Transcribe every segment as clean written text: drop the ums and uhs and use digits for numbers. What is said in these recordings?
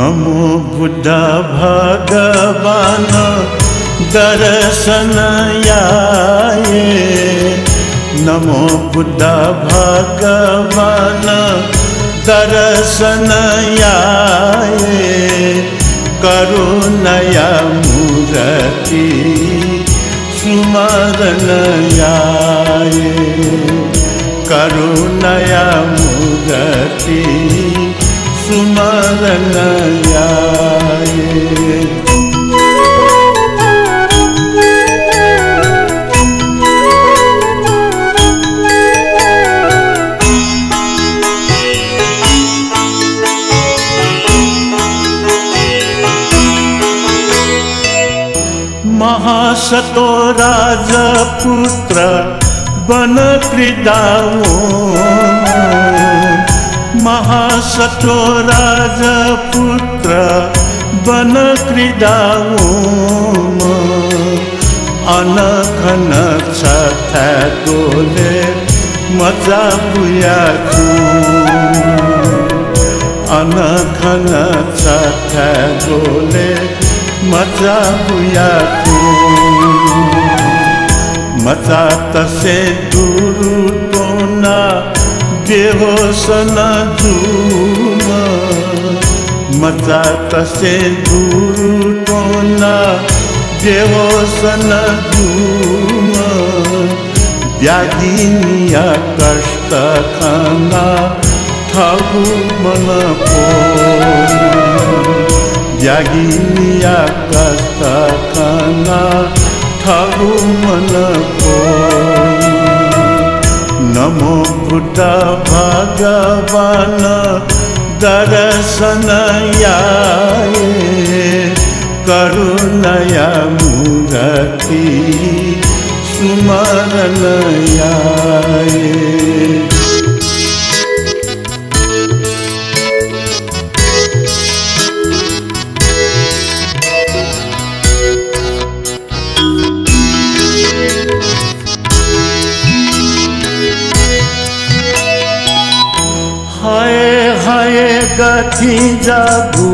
नमो बुद्ध भगवान दर्शन आए। नमो बुद्ध भगवान दर्शन आए। करुणया मूर्ति सुमरन आए। करुणया मूर्ति सुमरन आए। महासतो राजपुत्र बनकृदाओ। महासतो राजपुत्र बनकृदाओ। अनखन छठा गोले मजा बुयाछु। अनखन छठा गोले मजा बुयाछु। मजा तसे दुरु टोना बेहोश न झूम। मजा तसे दुरु टोना बेहोश न झूम। व्याधिनिया कष्ट खाना ठगु मन को। व्याधिनिया कष्ट खाना ठगु मन को। नमो बुद्ध भगवान दर्शन आए। करुणया मूर्ति सुमरन आए। हाय हाय गति जागु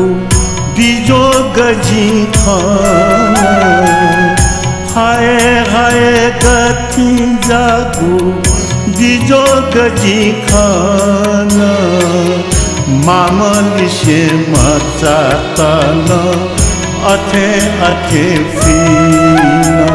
बिजो गजी खाना। हाय हाय गति जागु बिजो गजी खाना। मामली से मचा तना अथे अथे फीना।